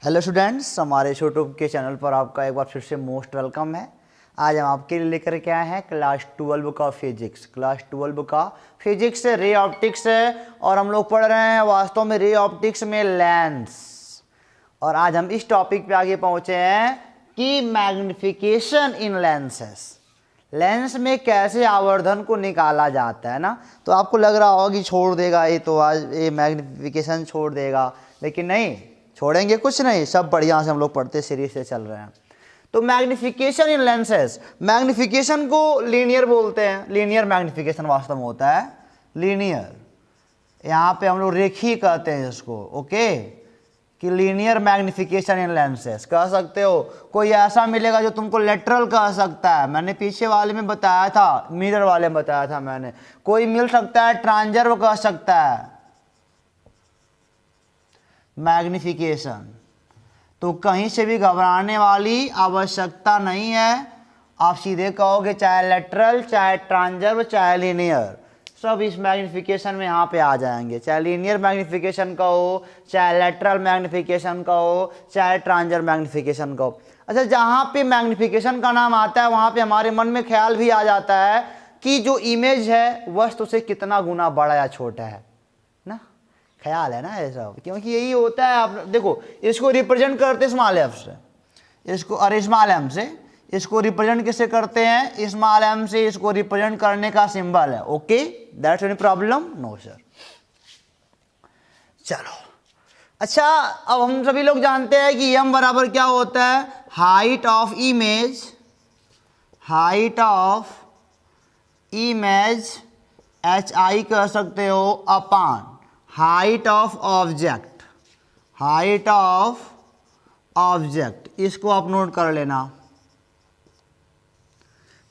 Hello students, हमारे YouTube के channel पर आपका एक बार फिर से मोस्ट वेलकम है। आज हम आपके लिए लेकर के आए हैं क्लास 12 का फिजिक्स। क्लास 12 का फिजिक्स रे ऑप्टिक्स है और हम लोग पढ़ रहे हैं वास्तव में रे ऑप्टिक्स में लेंस। और आज हम इस टॉपिक पे आगे पहुंचे हैं कि मैग्निफिकेशन इन लेंसेस। लेंस में कैसे आवर्धन को निकाला जाता है ना। तो आपको लग रहा होगा कि छोड़ देगा ये, तो आज ये मैग्निफिकेशन छोड़ देगा, लेकिन नहीं छोड़ेंगे कुछ नहीं, सब बढ़िया से हम लोग पढ़ते सीरीज से चल रहे हैं। तो मैग्निफिकेशन इन लेंसेस, मैग्निफिकेशन को लीनियर बोलते हैं। लीनियर मैग्निफिकेशन वास्तव में होता है लीनियर, यहाँ पे हम लोग रेखीय कहते हैं इसको। ओके, कि लीनियर मैग्निफिकेशन इन लेंसेस कह सकते हो। कोई ऐसा मिलेगा जो तुमको लेटरल कह सकता है, मैंने पीछे वाले में बताया था, मिरर वाले में बताया था मैंने। कोई मिल सकता है ट्रांजर्व कह सकता है मैग्निफिकेशन। तो कहीं से भी घबराने वाली आवश्यकता नहीं है। आप सीधे कहोगे चाहे लेटरल, चाहे ट्रांजर्व, चाहे लीनियर, सब इस मैग्निफिकेशन में यहाँ पे आ जाएंगे। चाहे लीनियर मैग्निफिकेशन का हो, चाहे लेटरल मैग्निफिकेशन का हो, चाहे ट्रांजर्व मैग्निफिकेशन का हो। अच्छा, जहाँ पे मैग्निफिकेशन का नाम आता है वहाँ पे हमारे मन में ख्याल भी आ जाता है कि जो इमेज है वस्तु से कितना गुना बड़ा या छोटा है ना। ख्याल है ना ये सब, क्योंकि यही होता है। आप देखो, इसको रिप्रेजेंट करते स्मॉल एफ से, इसको और स्मॉल एम से। इसको रिप्रेजेंट किससे करते हैं? स्मॉल एम से। इसको रिप्रेजेंट करने का सिंबल है। Okay, that's any problem? No sir. चलो, अच्छा, अब हम सभी लोग जानते हैं कि एम बराबर क्या होता है? Height of image, height of image H I कह सकते हो, upon height of object, height of object. इसको आप नोट कर लेना।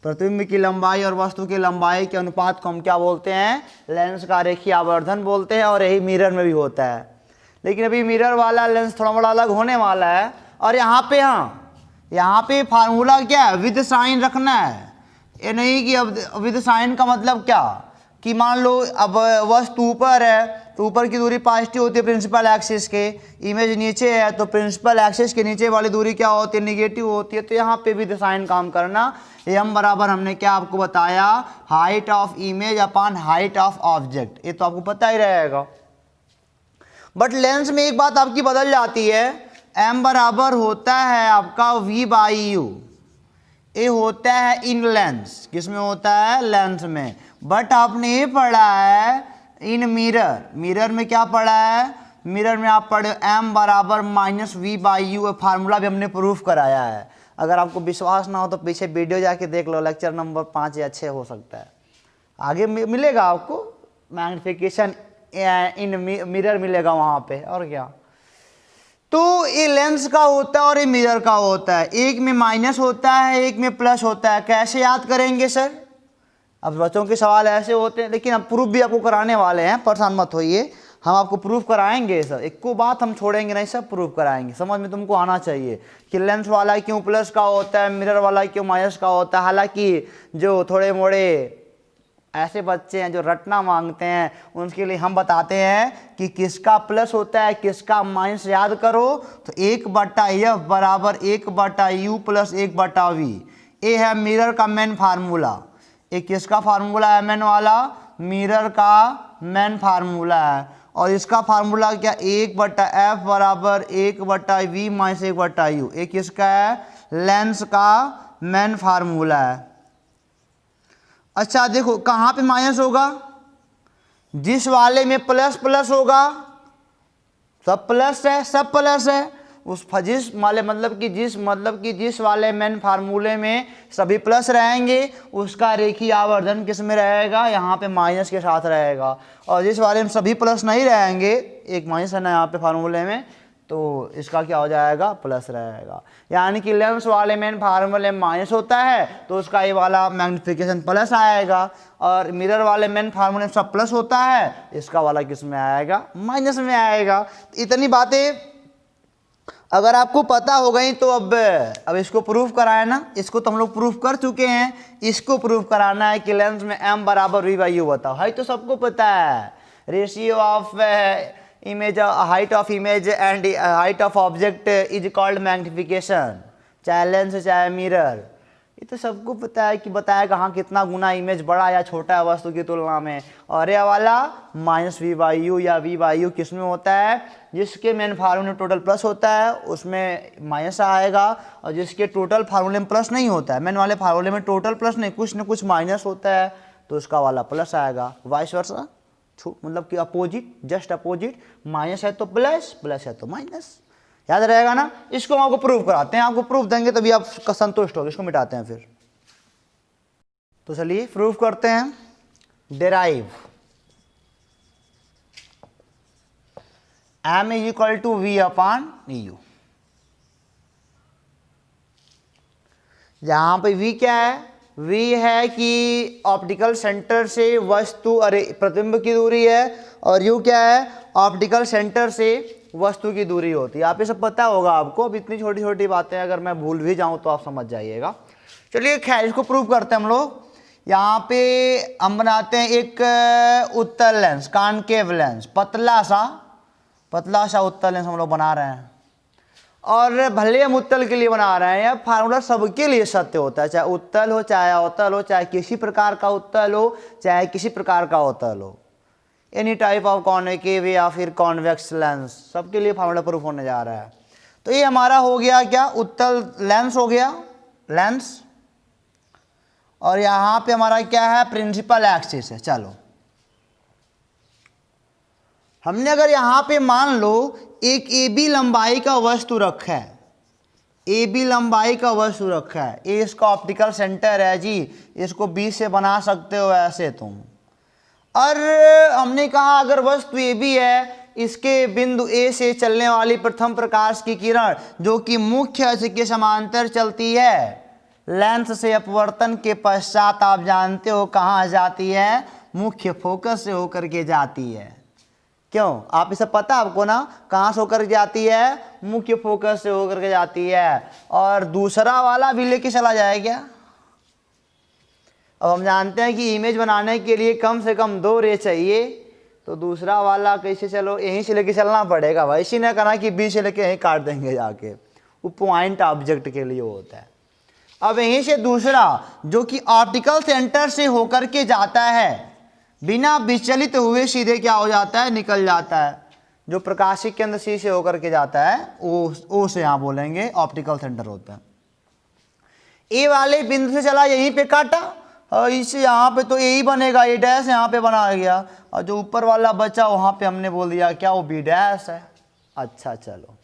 प्रतिबिंब की लंबाई और वस्तु की लंबाई के अनुपात को हम क्या बोलते हैं? लेंस का रेखीय आवर्धन बोलते हैं। और यही मिरर में भी होता है, लेकिन अभी मिरर वाला लेंस थोड़ा बड़ा अलग होने वाला है। और यहाँ पे, हाँ, यहाँ पे फार्मूला क्या है? विद साइन रखना है। ये नहीं कि अब विद साइन का मतलब क्या कि मान लो अब वस्तु ऊपर है तो ऊपर की दूरी पॉजिटिव होती है प्रिंसिपल एक्सिस के, इमेज नीचे है तो प्रिंसिपल एक्सिस के नीचे वाली दूरी क्या होती है? निगेटिव होती है। तो यहाँ पे भी साइन काम करना। एम बराबर हमने क्या आपको बताया? Height of image upon height of object. ये तो आपको पता ही रहेगा। बट लेंस में एक बात आपकी बदल जाती है। एम बराबर होता है आपका वी बाई यू। ये होता है इन लेंस। किसमें होता है? लेंस में। बट आपने ये पढ़ा है इन मिरर। मिरर में क्या पढ़ा है? मिरर में आप पढ़े एम बराबर minus V by U. Formula भी हमने प्रूफ कराया है। अगर आपको विश्वास ना हो तो पीछे वीडियो जाके देख लो, लेक्चर नंबर 5 या 6 हो सकता है, आगे मिलेगा आपको। मैग्निफिकेशन इन मिरर मिलेगा वहाँ पे। और क्या, तो ये लेंस का होता है और ये मिरर का होता है। एक में माइनस होता है, एक में प्लस होता है। कैसे याद करेंगे सर? अब बच्चों के सवाल ऐसे होते हैं, लेकिन अब प्रूफ भी आपको कराने वाले हैं, परेशान मत होइए। हम आपको प्रूफ कराएंगे सर, एक को बात हम छोड़ेंगे नहीं, सब प्रूफ कराएंगे। समझ में तुमको आना चाहिए कि लेंस वाला क्यों प्लस का होता है, मिरर वाला क्यों माइनस का होता है। हालांकि जो थोड़े मोड़े ऐसे बच्चे हैं जो रटना मांगते हैं, उनके लिए हम बताते हैं कि किसका प्लस होता है, किसका माइनस याद करो। तो 1/f बराबर 1/u प्लस 1/v। ये है मिरर का मेन फार्मूला। ये किसका फार्मूला है? मेन वाला मिरर का मेन फार्मूला है। और इसका फार्मूला क्या? 1/f बराबर 1/v माइनस 1/u। ये किसका है? लेंस का मेन फार्मूला है। अच्छा देखो, कहाँ पे माइनस होगा? जिस वाले में प्लस प्लस होगा, सब प्लस है, सब प्लस है। उस जिस वाले मतलब कि जिस वाले मेन फार्मूले में सभी प्लस रहेंगे, उसका रेखीय आवर्धन किस में रहेगा? यहाँ पे माइनस के साथ रहेगा। और जिस वाले में सभी प्लस नहीं रहेंगे, एक माइनस है ना यहाँ पे फार्मूले में, तो इसका क्या हो जाएगा? प्लस रहेगा। यानी कि लेंस वाले मेन फार्मूले में माइनस होता है तो उसका ये वाला मैग्निफिकेशन प्लस आएगा। और मिरर वाले मेन फार्मूले में सब प्लस होता है, इसका वाला किस में आएगा? माइनस में आएगा। इतनी बातें अगर आपको पता हो गई तो अब इसको प्रूफ कराए ना। इसको तो हम लोग प्रूफ कर चुके हैं, इसको प्रूफ कराना है कि लेंस में एम बराबर वी बाई यू। बताओ, है तो सबको पता है। Ratio of image height of image and height of object is called magnification, चाहे लेंस चाहे मिरर। ये तो सबको पता है कि बताया कहाँ कितना गुना इमेज बड़ा या छोटा है वस्तु की तुलना में। और ये वाला माइनस वी बाई यू या वी बाई यू किस में होता है, जिसके मेन फार्मूले में टोटल प्लस होता है उसमें माइनस आएगा, और जिसके टोटल फार्मूले में प्लस नहीं होता है, मेन वाले फार्मूले में टोटल प्लस नहीं कुछ न कुछ माइनस होता है तो उसका वाला प्लस आएगा। वाइस वर्सा, मतलब कि अपोजिट, जस्ट अपोजिट, माइनस है तो प्लस, प्लस है तो माइनस। याद रहेगा ना। इसको हम आपको प्रूव कराते हैं, आपको प्रूफ देंगे तभी आप संतुष्ट होगे। इसको मिटाते हैं फिर। तो चलिए प्रूफ करते हैं। Derive m is equal to V upon U. यहां पे v क्या है, v है कि ऑप्टिकल सेंटर से वस्तु अरे प्रतिबिंब की दूरी है, और u क्या है, ऑप्टिकल सेंटर से वस्तु की दूरी होती है। आप ये सब पता होगा आपको। अब इतनी छोटी छोटी बातें अगर मैं भूल भी जाऊं तो आप समझ जाइएगा। चलिए खैर इसको प्रूव करते हैं हम लोग। यहाँ पे हम बनाते हैं एक उत्तल लेंस, कॉनकेव लेंस, पतला सा उत्तल लेंस हम लोग बना रहे हैं। और भले हम उत्तल के लिए बना रहे हैं, यह फार्मूला सबके लिए सत्य होता है, चाहे उत्तल हो चाहे अवतल हो, चाहे किसी प्रकार का उत्तल हो चाहे किसी प्रकार का अवतल हो, एनी टाइप ऑफ कॉन्वेकेव या फिर कॉन्वेक्स लेंस, सबके लिए फार्मूला प्रूफ होने जा रहा है। तो ये हमारा हो गया क्या, उत्तल लेंस हो गया, लेंस। और यहाँ पे हमारा क्या है, प्रिंसिपल एक्सिस है। चलो हमने अगर यहाँ पे मान लो एक ए बी लंबाई का वस्तु रखा है, ए बी लंबाई का वस्तु रखा है, ए इसका ऑप्टिकल सेंटर है जी, इसको बी से बना सकते हो ऐसे तुम। और हमने कहा अगर वस्तु ए बी है, इसके बिंदु ए से चलने वाली प्रथम प्रकाश की किरण जो कि मुख्य अक्ष के समांतर चलती है, लेंस से अपवर्तन के पश्चात आप जानते हो कहाँ जाती है, मुख्य फोकस से होकर के जाती है। क्यों, आप इसे पता आपको ना, कहाँ से होकर जाती है, मुख्य फोकस से होकर के जाती है। और दूसरा वाला भी लेके चला जाएगा। अब हम जानते हैं कि इमेज बनाने के लिए कम से कम 2 रे चाहिए, तो दूसरा वाला कैसे, चलो यहीं से लेके चलना पड़ेगा। वैसे ना करना कि बी से लेके यहीं काट देंगे जाके, वो पॉइंट ऑब्जेक्ट के लिए होता है। अब यहीं से दूसरा जो कि ऑप्टिकल सेंटर से होकर के जाता है, बिना विचलित हुए सीधे क्या हो जाता है, निकल जाता है। जो प्रकाशिक केंद्र सी से होकर के जाता है ओ से यहाँ बोलेंगे ऑप्टिकल सेंटर होता है। ए वाले बिंदु से चला, यहीं पे काटा, और इससे यहाँ पे तो ए ही बनेगा, ए डैश यहाँ पे बना गया, और जो ऊपर वाला बचा वहाँ पे हमने बोल दिया क्या, वो बी डैश है। अच्छा चलो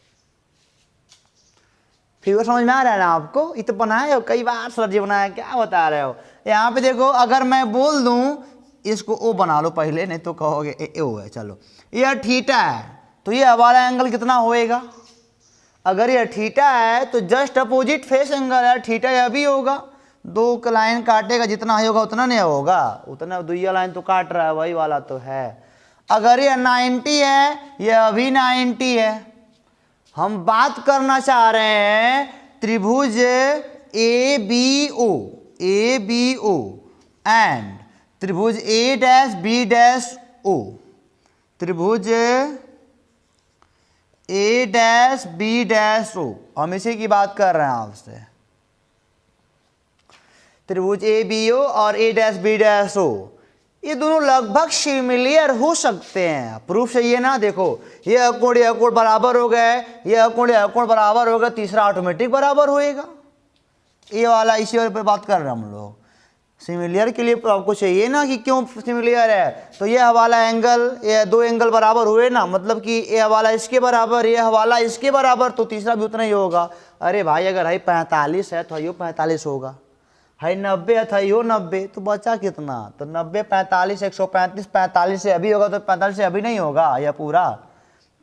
फिगर समझ में आ रहा है ना आपको। ये तो बनाए हो कई बार सर जी, बनाया, क्या बता रहे हो। यहाँ पे देखो, अगर मैं बोल दूँ इसको ओ बना लो पहले, नहीं तो कहोगे ए ओ है। चलो यह थीटा है, तो ये हमारा एंगल कितना होएगा, अगर यह थीटा है तो जस्ट अपोजिट फेस एंगल है, थीटा यह भी होगा। 2 लाइन काटेगा, जितना होगा उतना नहीं होगा, उतना 2 लाइन तो काट रहा है, वही वाला तो है। अगर यह 90 है, यह भी 90 है। हम बात करना चाह रहे हैं त्रिभुज ए बी ओ एंड त्रिभुज ए डैश बी डैश ओ, त्रिभुज ए डैश बी डैश ओ, हम इसी की बात कर रहे हैं आपसे। त्रिभुज ए बी ओ और ए डैश बी डैश ओ, ये दोनों लगभग सिमिलियर हो सकते हैं। प्रूफ चाहिए ना। देखो ये कोण बराबर हो गए, ये कोण बराबर हो गए, तीसरा ऑटोमेटिक बराबर होएगा। ये वाला इसी पे बात कर रहे हैं हम लोग। सिमिलियर के लिए तो आपको चाहिए ना कि क्यों सिमिलियर है, तो ये हवाला एंगल, ये 2 एंगल बराबर हुए ना, मतलब कि ये हवाला इसके बराबर, ये हवाला इसके बराबर, तो तीसरा भी उतना ही होगा। अरे भाई अगर है 45 है तो यो 45 होगा, है 90 है तो यो 90, तो बचा कितना, तो 90 45 135, 45 से अभी होगा तो 45 से अभी नहीं होगा यह पूरा,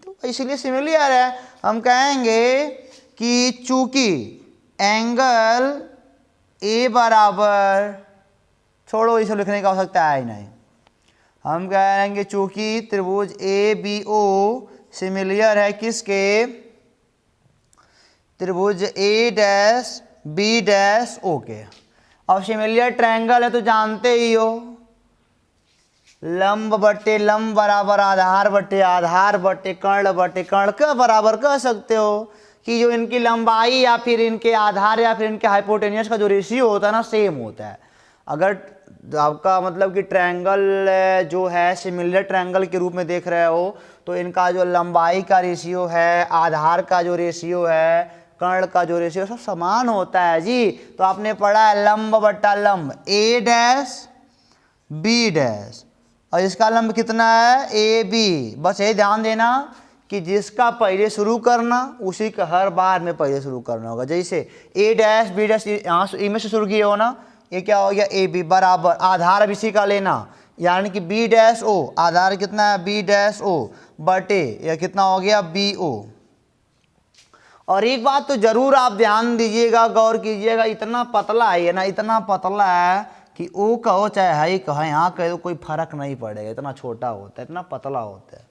तो इसीलिए सिमिलियर है। हम कहेंगे कि चूंकि एंगल ए बराबर, छोड़ो इसे लिखने की आवश्यकता है ही नहीं, हम कहेंगे चूंकि त्रिभुज ए बी ओ सिमिलियर है किसके, त्रिभुज ए डैश बी डैश ओ के। अब सिमिलियर ट्रायंगल है तो जानते ही हो, लंब बटे लंब बराबर आधार बटे कर्ण का बराबर कह सकते हो कि जो इनकी लंबाई या फिर इनके आधार या फिर इनके हाइपोटेनियस का जो रेशियो होता है ना सेम होता है। अगर आपका मतलब कि ट्रायंगल जो है सिमिलर ट्रायंगल के रूप में देख रहे हो तो इनका जो लंबाई का रेशियो है, आधार का जो रेशियो है, कर्ण का जो रेशियो सब समान होता है जी। तो आपने पढ़ा है लंब बट्टा लंब ए डैश बी डैश, और इसका लंब कितना है ए बी। बस ये ध्यान देना कि जिसका पहले शुरू करना उसी का हर बार में पहले शुरू करना होगा। जैसे ए डैश बी डैश यहाँ से में से शुरू किए हो ना, ये क्या हो गया ए बी बराबर आधार अब इसी का लेना, यानी कि बी डैश ओ, आधार कितना है बी डैश ओ बटे यह कितना हो गया बी ओ। और एक बात तो जरूर आप ध्यान दीजिएगा, गौर कीजिएगा, इतना पतला है ना, इतना पतला है कि ओ कहो चाहे हाई कहो, यहाँ कहे तो कोई फर्क नहीं पड़ेगा, इतना छोटा होता है, इतना पतला होता है।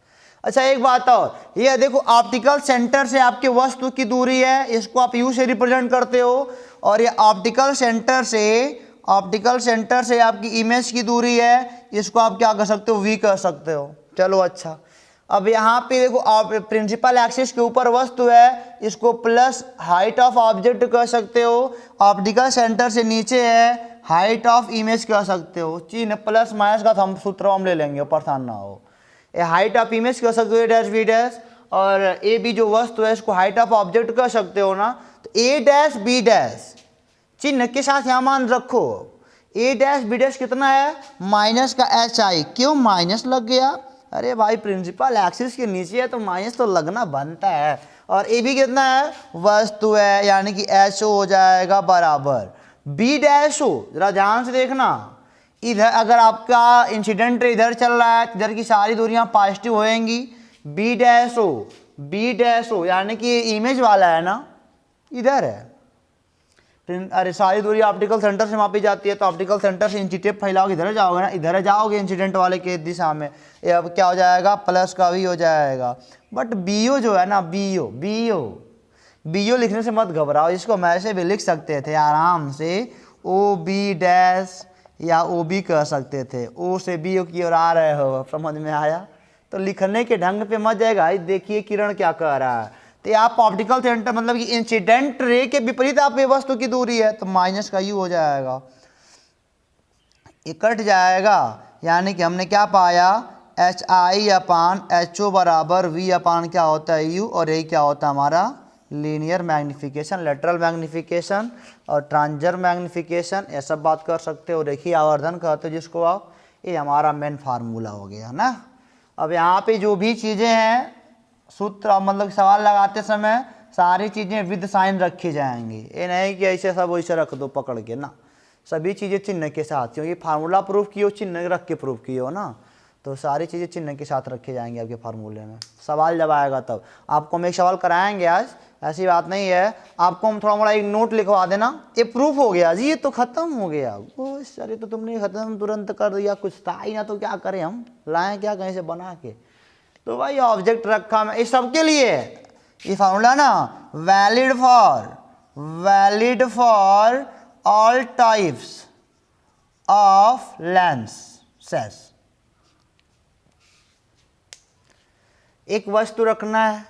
अच्छा एक बात और, ये देखो ऑप्टिकल सेंटर से आपके वस्तु की दूरी है, इसको आप यू से रिप्रेजेंट करते हो, और ये ऑप्टिकल सेंटर से आपकी इमेज की दूरी है, इसको आप क्या कर सकते हो वी कर सकते हो। चलो अच्छा, अब यहाँ पे देखो आप प्रिंसिपल एक्सिस के ऊपर वस्तु है, इसको प्लस हाइट ऑफ ऑब्जेक्ट कह सकते हो, ऑप्टिकल सेंटर से नीचे है हाइट ऑफ इमेज कह सकते हो। चिन्ह प्लस माइनस का हम सूत्र हम ले लेंगे, परेशान ना हो। ये हाइट ऑफ इमेज कह सकते हो ए डैश बी डैश, और ए बी जो वस्तु है इसको हाइट ऑफ ऑब्जेक्ट कह सकते हो ना। तो ए डैश बी डैश चिन्ह के साथ यहाँ मान रखो, ए डैश बी डैश कितना है माइनस का एच आई, क्यों माइनस लग गया, अरे भाई प्रिंसिपल एक्सिस के नीचे है तो माइनस तो लगना बनता है। और ए बी कितना है वस्तु है, यानी कि एच ओ हो जाएगा बराबर बी डैश ओ। जरा ध्यान से देखना, इधर अगर आपका इंसिडेंट इधर चल रहा है, इधर की सारी दूरियां पॉजिटिव होएंगी, बी डैश ओ यानी कि इमेज वाला है ना, इधर है। अरे सारी दूरी ऑप्टिकल सेंटर से मापी जाती है, तो ऑप्टिकल सेंटर से इंची टेप फैलाओगे इधर जाओगे ना, इधर जाओगे इंसिडेंट वाले के दिशा में, ये अब क्या हो जाएगा प्लस का भी हो जाएगा। बट बीओ जो है ना, बीओ लिखने से मत घबराओ, इसको हम ऐसे भी लिख सकते थे आराम से, ओ बी डैश या ओ बी कह सकते थे। ओ से बी ओ की ओर आ रहे हो, समझ में आया? तो लिखने के ढंग पे मत जाएगा। देखिए किरण क्या कह रहा है, तो आप ऑप्टिकल सेंटर मतलब कि इंसिडेंट रे के विपरीत आप ये वस्तु की दूरी है, तो माइनस का यू हो जाएगा, ये कट जाएगा, यानी कि हमने क्या पाया H I upon H O बराबर वी अपान क्या होता है यू, और यही क्या होता है हमारा लीनियर मैग्निफिकेशन, लेटरल मैग्निफिकेशन और ट्रांसजर मैग्निफिकेशन, ये सब बात कर सकते हो। रेखीय आवर्धन कहते हो जिसको आप, ये हमारा मेन फार्मूला हो गया ना। अब यहाँ पे जो भी चीज़ें हैं सूत्र मतलब सवाल लगाते समय सारी चीज़ें विद साइन रखी जाएंगी, ये नहीं कि ऐसे सब वैसे रख दो पकड़ के ना, सभी चीज़ें चिन्ह के साथ, क्योंकि फार्मूला प्रूफ किए हो चिन्ह रख के प्रूफ किए हो ना, तो सारी चीज़ें चिन्ह के साथ रखे जाएंगे आपके फार्मूले में। सवाल जब आएगा तब आपको हम एक सवाल कराएंगे आज, ऐसी बात नहीं है, आपको हम थोड़ा मोड़ा एक नोट लिखवा देना, ये प्रूफ हो गया जी, ये तो ख़त्म हो गया, वो अरे तो तुमने ख़त्म तुरंत कर दिया, कुछ था ही ना, तो क्या करें हम, लाएँ क्या कहीं से बना के। तो भाई ऑब्जेक्ट रखा मैं, इस सबके लिए ये फार्मूला ना valid for all types of lenses. एक वस्तु रखना है,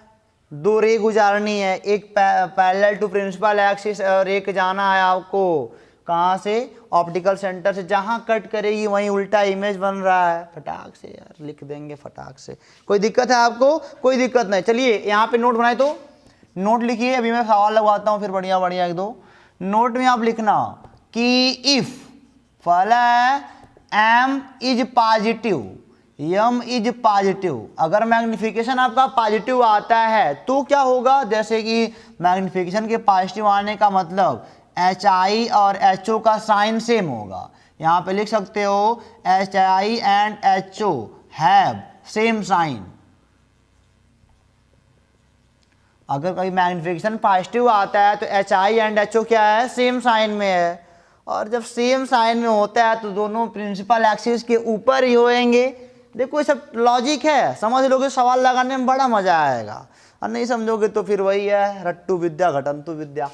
दो रे गुजारनी है, एक पैरेलल टू प्रिंसिपल एक्सिस और एक जाना है आपको कहाँ से ऑप्टिकल सेंटर से, जहाँ कट करेगी वहीं उल्टा इमेज बन रहा है। फटाक से यार लिख देंगे फटाक से, कोई दिक्कत है आपको? कोई दिक्कत नहीं। चलिए यहाँ पे नोट बनाए, तो नोट लिखिए, अभी मैं सवाल लगवाता हूँ फिर बढ़िया बढ़िया एक दो। नोट में आप लिखना कि इफ पहला M is positive, M is positive, अगर मैग्निफिकेशन आपका पॉजिटिव आता है तो क्या होगा, जैसे कि मैग्निफिकेशन के पॉजिटिव आने का मतलब एच आई और एच ओ का साइन सेम होगा। यहाँ पे लिख सकते हो H I and H O have same sign. अगर कभी मैग्निफिकेशन पॉजिटिव आता है तो H I and H O क्या है, सेम साइन में है, और जब सेम साइन में होता है तो दोनों प्रिंसिपल एक्सिस के ऊपर ही होएंगे। देखो ये सब लॉजिक है, समझ लोगे सवाल लगाने में बड़ा मजा आएगा, और नहीं समझोगे तो फिर वही है रट्टू विद्या घटंतु विद्या।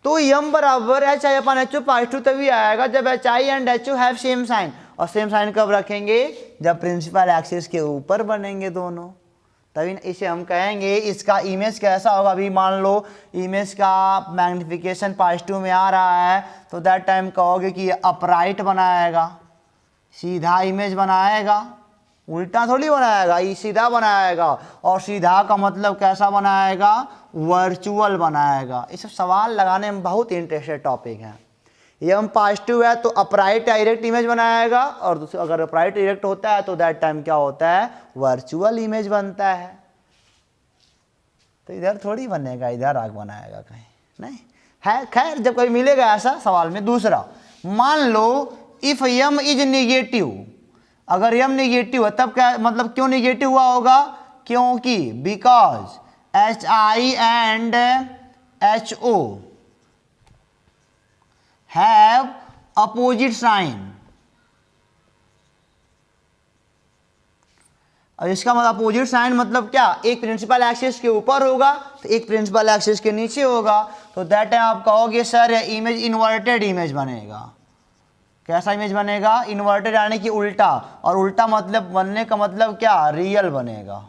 तो यम बराबर H I upon H O positive तभी आएगा जब H I and H O have same sign, और सेम साइन कब रखेंगे, जब प्रिंसिपल एक्सिस के ऊपर बनेंगे दोनों, तभी इसे हम कहेंगे इसका इमेज कैसा होगा। अभी मान लो इमेज का मैग्निफिकेशन +2 में आ रहा है तो दैट टाइम कहोगे कि ये अपराइट बनाएगा, सीधा इमेज बनाएगा, उल्टा थोड़ी बनाएगा, ये सीधा बनाएगा। और सीधा का मतलब कैसा बनाएगा, वर्चुअल बनाएगा। ये सब सवाल लगाने में बहुत इंटरेस्टेड टॉपिक है। ये हम +2 है तो अपराइट डायरेक्ट इमेज बनाएगा, और दूसरा अगर अपराइट डायरेक्ट होता है तो दैट टाइम क्या होता है, वर्चुअल इमेज बनता है। तो इधर थोड़ी बनेगा, इधर आग बनाएगा कहीं नहीं है। खैर जब कभी मिलेगा ऐसा सवाल में। दूसरा, मान लो इफ m इज नेगेटिव, अगर m नेगेटिव है तब क्या मतलब, क्यों नेगेटिव हुआ होगा, क्योंकि because HI and HO have opposite sign. और इसका मतलब अपोजिट साइन मतलब क्या, एक प्रिंसिपल एक्सिस के ऊपर होगा तो एक प्रिंसिपल एक्सिस के नीचे होगा। तो दैट टाइम आप कहोगे सर ये इमेज इन्वर्टेड इमेज बनेगा। कैसा इमेज बनेगा, इन्वर्टेड यानी कि उल्टा, और उल्टा मतलब बनने का मतलब क्या, रियल बनेगा।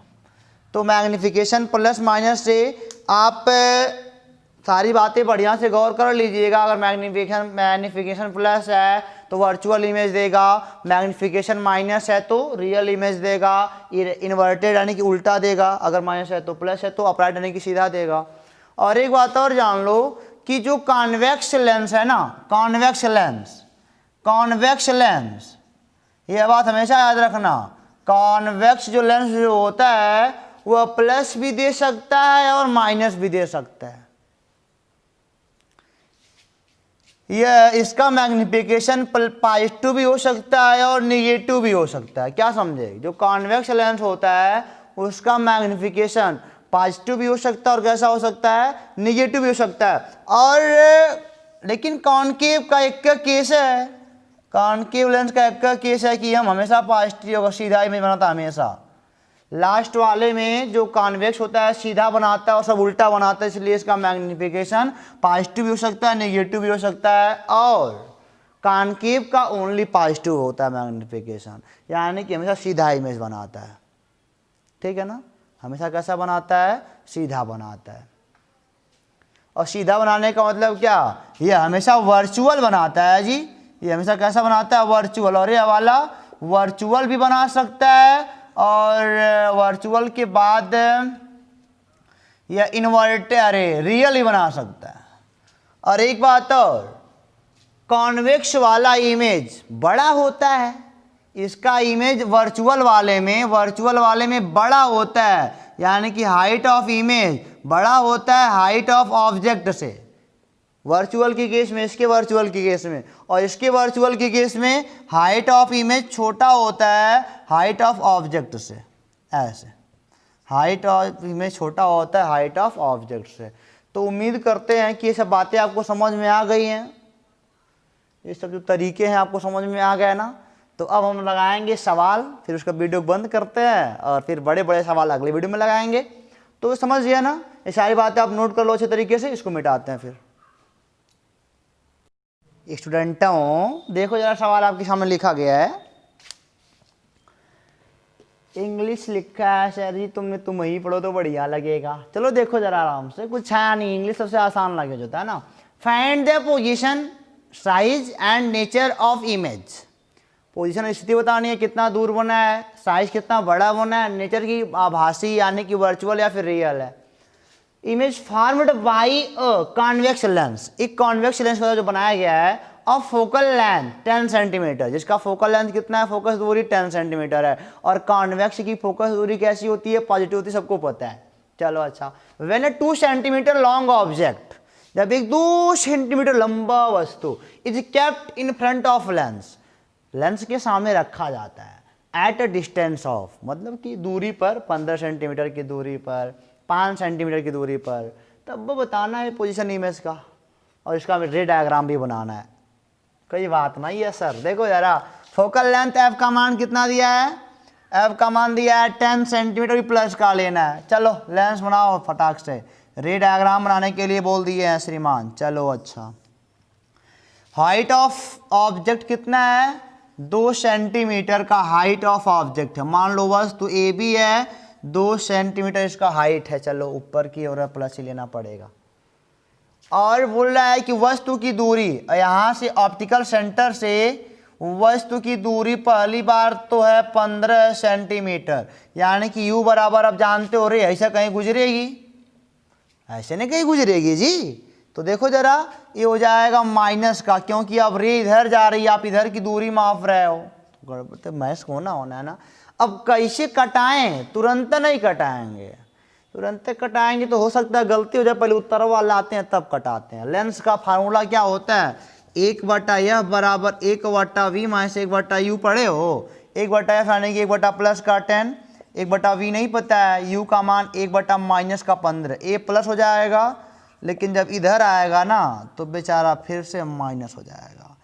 तो मैग्निफिकेशन प्लस माइनस से आप सारी बातें बढ़िया से गौर कर लीजिएगा। अगर मैग्निफिकेशन प्लस है तो वर्चुअल इमेज देगा, मैग्निफिकेशन माइनस है तो रियल इमेज देगा, इन्वर्टेड यानी कि उल्टा देगा, अगर माइनस है तो प्लस है तो अपराइट यानी कि सीधा देगा। और एक बात और जान लो कि जो कॉन्वेक्स लेंस है ना, कॉन्वेक्स लेंस, यह बात हमेशा याद रखना, कॉन्वेक्स जो लेंस जो होता है वह प्लस भी दे सकता है और माइनस भी दे सकता है। यह इसका मैग्निफिकेशन +2 भी हो सकता है और नेगेटिव भी हो सकता है। क्या समझे, जो कॉन्वेक्स लेंस होता है उसका मैग्निफिकेशन +2 भी हो सकता है और कैसा हो सकता है, नेगेटिव भी हो सकता है। और लेकिन कॉनकेव का एक का केस है, कॉनकेव लेंस का एक का केस है कि हम हमेशा पॉजिटिव और सीधा इमेज बनाता है हमेशा। लास्ट वाले में जो कॉन्वेक्स होता है सीधा बनाता है और सब उल्टा बनाता है, इसलिए इसका मैग्निफिकेशन +2 भी हो सकता है, नेगेटिव भी हो सकता है। और कॉनकेव का ओनली +2 होता है मैग्निफिकेशन, यानी कि हमेशा सीधा इमेज बनाता है। ठीक है ना, हमेशा कैसा बनाता है, सीधा बनाता है। और सीधा बनाने का मतलब क्या, ये हमेशा वर्चुअल बनाता है जी, ये हमेशा कैसा बनाता है, वर्चुअल। और ये वाला वर्चुअल भी बना सकता है और वर्चुअल के बाद या रियल ही बना सकता है। और एक बात और, कॉन्वेक्स वाला इमेज बड़ा होता है, इसका इमेज वर्चुअल वाले में बड़ा होता है, यानी कि हाइट ऑफ इमेज बड़ा होता है हाइट ऑफ ऑब्जेक्ट से, वर्चुअल के केस में, इसके वर्चुअल के केस में। और इसके वर्चुअल के केस में हाइट ऑफ इमेज छोटा होता है हाइट ऑफ ऑब्जेक्ट से, ऐसे हाइट ऑफ इमेज छोटा होता है हाइट ऑफ ऑब्जेक्ट से। तो उम्मीद करते हैं कि ये सब बातें आपको समझ में आ गई हैं, ये सब जो तरीके हैं आपको समझ में आ गए ना। तो अब हम लगाएंगे सवाल, फिर उसका वीडियो बंद करते हैं और फिर बड़े बड़े सवाल अगले वीडियो में लगाएंगे। तो समझ गया ना, ये सारी बातें आप नोट कर लो अच्छे तरीके से। इसको मिटाते हैं फिर। स्टूडेंटों देखो जरा, सवाल आपके सामने लिखा गया है, इंग्लिश लिखा है सर जी, तुम ही पढ़ो तो बढ़िया लगेगा। चलो देखो जरा आराम से, कुछ है नहीं, इंग्लिश सबसे आसान लगे होता है ना। Find the position, size and nature of image. Position स्थिति बतानी है, कितना दूर बना है, साइज कितना बड़ा बना है, नेचर की आभासी यानी कि वर्चुअल या फिर रियल है। Image formed by a convex lens, एक कॉन्वेक्स लेंस का जो बनाया गया है, ऑफ फोकल लेंथ 10 सेंटीमीटर, जिसका फोकल लेंथ कितना है, फोकस दूरी 10 सेंटीमीटर है। और कॉन्वेक्स की फोकस दूरी कैसी होती है, पॉजिटिव होती है, सबको पता है। चलो अच्छा, when a 2 centimetre long object, जब एक 2 सेंटीमीटर लंबा वस्तु is kept in front of lens, lens के सामने रखा जाता है, एट अ डिस्टेंस ऑफ, मतलब कि दूरी पर 15 सेंटीमीटर की दूरी पर, 5 सेंटीमीटर की दूरी पर, तब वो बताना है पोजीशन इमेज का, और इसका रे डायग्राम भी बनाना है। कोई बात नहीं है सर। देखो जरा, फोकल लेंथ एफ का मान कितना दिया है, एफ का मान दिया है 10 सेंटीमीटर प्लस का लेना है। चलो लेंस बनाओ फटाक से, रे डायग्राम बनाने के लिए बोल दिए हैं श्रीमान। चलो अच्छा, हाइट ऑफ ऑब्जेक्ट कितना है, 2 सेंटीमीटर का हाइट ऑफ ऑब्जेक्ट है। मान लो वस्तु ए बी है, 2 सेंटीमीटर इसका हाइट है, चलो ऊपर की ओर प्लस ही लेना पड़ेगा। और बोल रहा है कि वस्तु की दूरी यहाँ से ऑप्टिकल सेंटर से वस्तु की दूरी पहली बार तो है 15 सेंटीमीटर, यानी कि u बराबर आप जानते हो रे ऐसा कहीं गुजरेगी, ऐसे नहीं कहीं गुजरेगी जी। तो देखो जरा ये हो जाएगा माइनस का, क्योंकि अब रे इधर जा रही है, आप इधर की दूरी माप रहे हो, तो मैथ्स होना है ना। अब कैसे कटाएं, तुरंत नहीं कटाएंगे, तुरंत कटाएंगे तो हो सकता है गलती हो जाए, पहले उत्तर वाला आते हैं तब कटाते हैं। लेंस का फार्मूला क्या होता है, 1/f बराबर 1/v माइनस 1/u पढ़े हो। 1/f यानी कि 1 प्लस का 10, 1/v नहीं पता है, u का मान 1 माइनस का 15, a प्लस हो जाएगा, लेकिन जब इधर आएगा ना तो बेचारा फिर से माइनस हो जाएगा।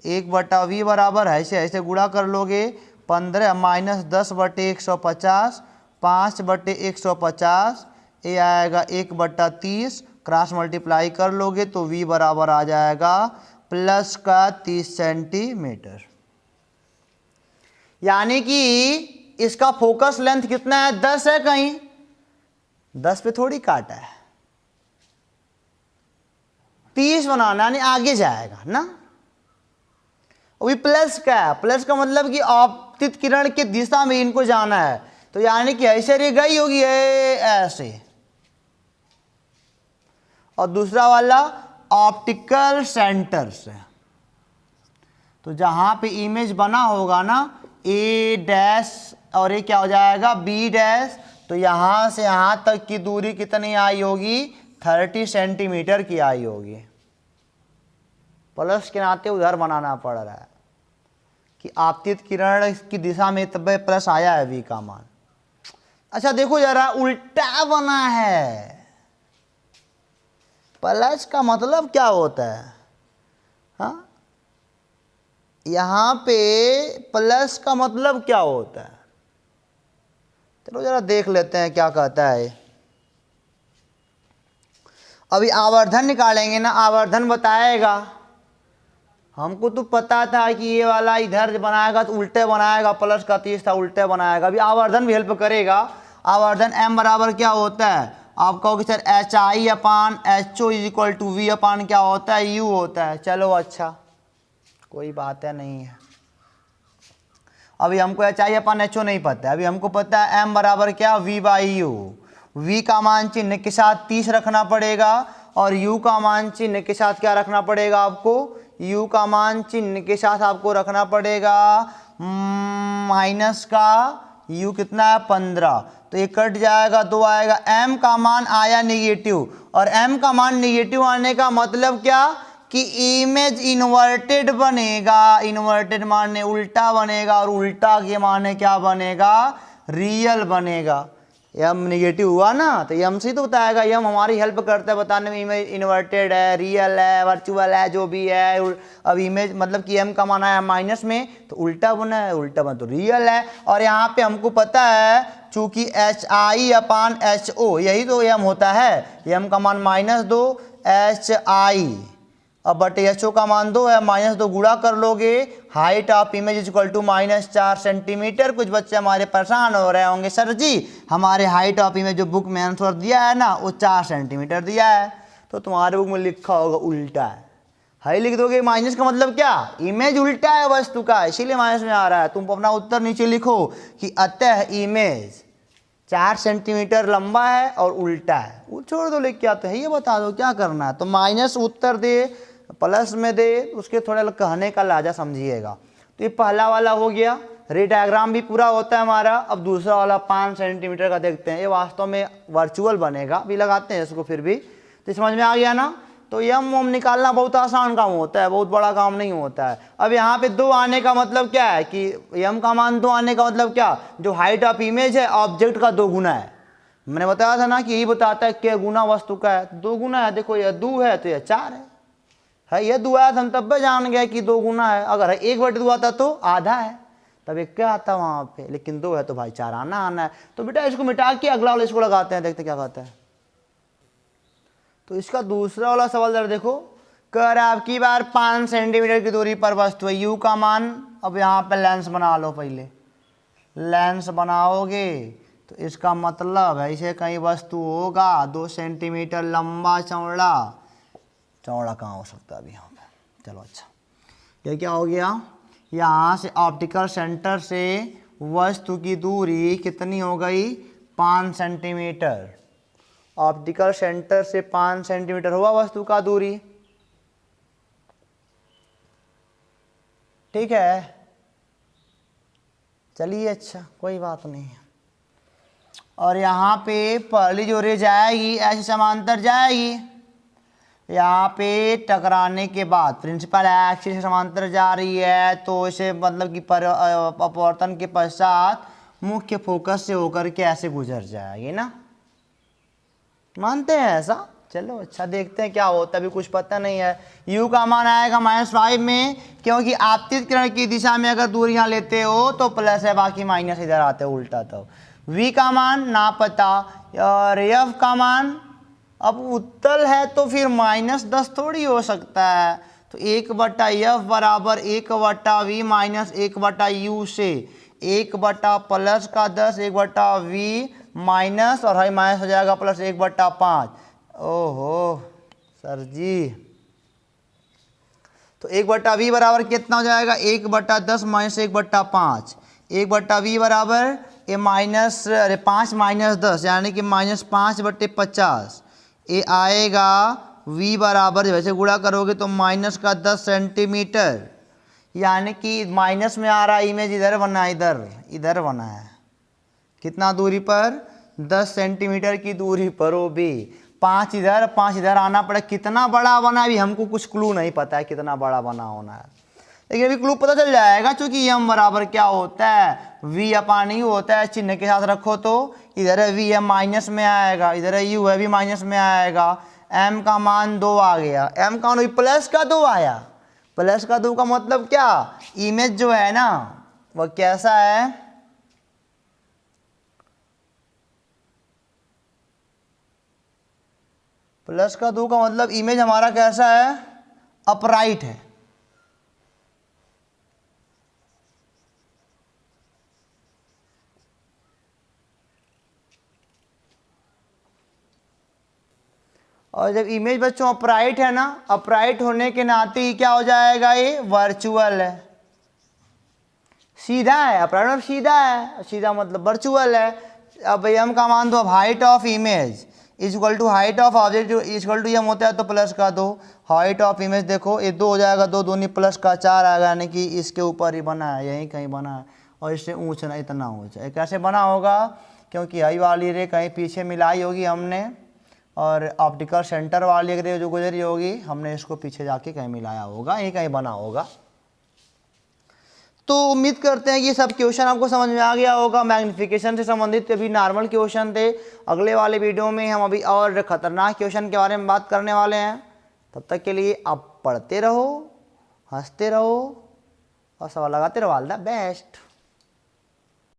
1/v बराबर है ऐसे गुणा कर लोगे, 15 माइनस 10/150, 5/150, ये आएगा 1/30, क्रॉस मल्टीप्लाई कर लोगे तो v बराबर आ जाएगा प्लस का 30 सेंटीमीटर। यानी कि इसका फोकस लेंथ कितना है, 10 है, कहीं 10 पे थोड़ी काटा है, 30 बनाना, यानी आगे जाएगा ना। अभी प्लस का है, प्लस का मतलब कि आपतित किरण की दिशा में इनको जाना है, तो यानी कि ऐसे रे गई होगी ऐसे। और दूसरा वाला ऑप्टिकल सेंटर से, तो जहां पे इमेज बना होगा ना ए डैश और ये क्या हो जाएगा बी डैश, तो यहां से यहां तक की दूरी कितनी आई होगी, 30 सेंटीमीटर की आई होगी। प्लस के नाते उधर बनाना पड़ रहा है कि आपतित किरण की दिशा में तब प्लस आया है v का मान। अच्छा देखो जरा उल्टा बना है, प्लस का मतलब क्या होता है, हाँ यहाँ पे प्लस का मतलब क्या होता है, चलो जरा देख लेते हैं क्या कहता है। अभी आवर्धन निकालेंगे ना, आवर्धन बताएगा, हमको तो पता था कि ये वाला इधर बनाएगा तो उल्टे बनाएगा, प्लस का 30 था उल्टे बनाएगा। अभी आवर्धन भी हेल्प करेगा। आवर्धन m बराबर क्या होता है, आप कहोगे sir HI/HO equal to V upon क्या होता है, U होता है। चलो अच्छा कोई बात है नहीं है। अभी हमको HI/HO नहीं पता है, अभी हमको पता है m बराबर क्या V/U। V का मान चिन्ह के साथ 30 रखना पड़ेगा और U का मान चिन्ह के साथ क्या रखना पड़ेगा आपको, U का मान चिन्ह के साथ आपको रखना पड़ेगा माइनस का U कितना है 15, तो ये कट जाएगा 2 आएगा। m का मान आया निगेटिव, और m का मान निगेटिव आने का मतलब क्या कि इमेज इन्वर्टेड बनेगा, इन्वर्टेड माने उल्टा बनेगा, और उल्टा के माने क्या बनेगा, रियल बनेगा। यम निगेटिव हुआ ना तो यम से तो बताएगा, यम हमारी हेल्प करता है बताने में इमेज इन्वर्टेड है, रियल है, वर्चुअल है, जो भी है। अब इमेज मतलब कि एम का मान आया माइनस में तो उल्टा बना है, उल्टा बना तो रियल है। और यहाँ पे हमको पता है चूंकि HI/HO यही तो एम होता है, एम का मान -2 HI अब बट HO का मान 2 है, -2 गुणा कर लोगे, height of image equal to -4 centimetre. कुछ बच्चे हमारे परेशान हो रहे होंगे सर जी हमारे हाइट ऑफ इमेज जो बुक में आंसर दिया है ना वो 4 सेंटीमीटर दिया है, तो तुम्हारे बुक में लिखा होगा उल्टा है, हाई लिख दोगे। माइनस का मतलब क्या, इमेज उल्टा है वस्तु का, इसीलिए माइनस में आ रहा है। तुम अपना उत्तर नीचे लिखो कि अतः इमेज 4 सेंटीमीटर लंबा है और उल्टा है। वो छोड़ दो, लिख के आते हैं, ये बता दो क्या करना है। तो माइनस उत्तर दे प्लस में दे, उसके थोड़ा कहने का लाजा समझिएगा। तो ये पहला वाला हो गया, रे डायग्राम भी पूरा होता है हमारा। अब दूसरा वाला 5 सेंटीमीटर का देखते हैं, ये वास्तव में वर्चुअल बनेगा, भी लगाते हैं इसको फिर भी। तो समझ में आ गया ना। तो यम निकालना बहुत आसान काम होता है, बहुत बड़ा काम नहीं होता है। अब यहाँ पे 2 आने का मतलब क्या है कि यम का मान 2 आने का मतलब क्या, जो हाइट ऑफ इमेज है ऑब्जेक्ट का 2 गुना है। मैंने बताया था ना कि यही बताता है क्या गुना वस्तु का है, 2 गुना है। देखो यह 2 है तो यह 4 है ये 2 आया था हम तब जान गए कि 2 गुना है। अगर 1/2 आता तो आधा है, तब एक क्या आता वहाँ पे, लेकिन 2 है तो भाई 4 आना है। तो बेटा इसको मिटा के अगला वाला इसको लगाते हैं, देखते क्या कहता है। तो इसका दूसरा वाला सवाल जरा देखो, कर आपकी बार 5 सेंटीमीटर की दूरी पर वस्तु है, यू का मान, अब यहाँ पे लेंस बना लो, पहले लेंस बनाओगे तो इसका मतलब है इसे कहीं वस्तु होगा 2 सेंटीमीटर लंबा चौड़ा, चौड़ा कहाँ हो सकता है अभी यहाँ पे, चलो अच्छा ये क्या हो गया, यहाँ से ऑप्टिकल सेंटर से वस्तु की दूरी कितनी हो गई 5 सेंटीमीटर, ऑप्टिकल सेंटर से 5 सेंटीमीटर हुआ वस्तु का दूरी, ठीक है, चलिए अच्छा कोई बात नहीं है। और यहाँ पे पहली जो रे जाएगी ऐसे समांतर जाएगी, यहाँ पे टकराने के बाद प्रिंसिपल एक्सिस से समांतर जा रही है, तो इसे मतलब कि अपवर्तन के पश्चात मुख्य फोकस से होकर के ऐसे गुजर जाएगी ना, मानते हैं ऐसा, चलो अच्छा देखते हैं क्या होता है, अभी कुछ पता नहीं है। u का मान आएगा -5 में, क्योंकि आपतित किरण की दिशा में अगर दूरी यहाँ लेते हो तो प्लस है, बाकी माइनस इधर आते हो उल्टा, तो v का मान ना पता, और f का मान अब उत्तल है तो फिर -10 थोड़ी हो सकता है, तो 1/f बराबर 1/v माइनस 1/u से 1/+ का 10 1/v माइनस, और हाई माइनस हो जाएगा प्लस 1/5। ओहो सर जी, तो 1/v बराबर कितना हो जाएगा 1/10 माइनस 1/5, 1/v बराबर ये -5 माइनस 10 यानी कि -5/50, ये आएगा v बराबर, वैसे गुणा करोगे तो -10 सेंटीमीटर, यानी कि माइनस में आ रहा है इमेज इधर बना है, इधर बना है, कितना दूरी पर 10 सेंटीमीटर की दूरी पर, वो भी 5 इधर आना पड़ा, कितना बड़ा बना है अभी हमको कुछ क्लू नहीं पता है कितना बड़ा बना होना है, लेकिन अभी क्लू पता चल जाएगा, क्योंकि m बराबर क्या होता है v/u होता है, चिन्ह के साथ रखो तो इधर है v है माइनस में आएगा, इधर है u है भी माइनस में आएगा, m का मान 2 आ गया, m का मान प्लस का 2 आया, प्लस का 2 का मतलब क्या, इमेज जो है ना वह कैसा है, प्लस का 2 का मतलब इमेज हमारा कैसा है, अपराइट है, और जब इमेज बच्चों अपराइट है ना, अपराइट होने के नाते ही क्या हो जाएगा, ये वर्चुअल है, सीधा है, अपराइट मतलब सीधा है, सीधा मतलब वर्चुअल है। अब m का मान दो, अब height of image is equal to height of object is equal to m होता है तो प्लस का 2, हाइट ऑफ इमेज देखो ये 2 हो जाएगा, 2 दूनी प्लस का 4 आएगा, यानी कि इसके ऊपर ही बना है, यहीं कहीं बना है, और इससे ऊंचा ना इतना ऊंचा, कैसे बना होगा, क्योंकि हाई वाली रे कहीं पीछे मिलाई होगी हमने, और ऑप्टिकल सेंटर वाली रे जो गुजरी होगी हमने इसको पीछे जाके कहीं मिलाया होगा, यहीं कहीं बना होगा। तो उम्मीद करते हैं कि सब क्वेश्चन आपको समझ में आ गया होगा, मैग्नीफिकेशन से संबंधित अभी नॉर्मल क्वेश्चन थे, अगले वाले वीडियो में हम अभी और खतरनाक क्वेश्चन के बारे में बात करने वाले हैं। तब तक के लिए आप पढ़ते रहो, हंसते रहो और सवाल लगाते रहो, ऑल द बेस्ट।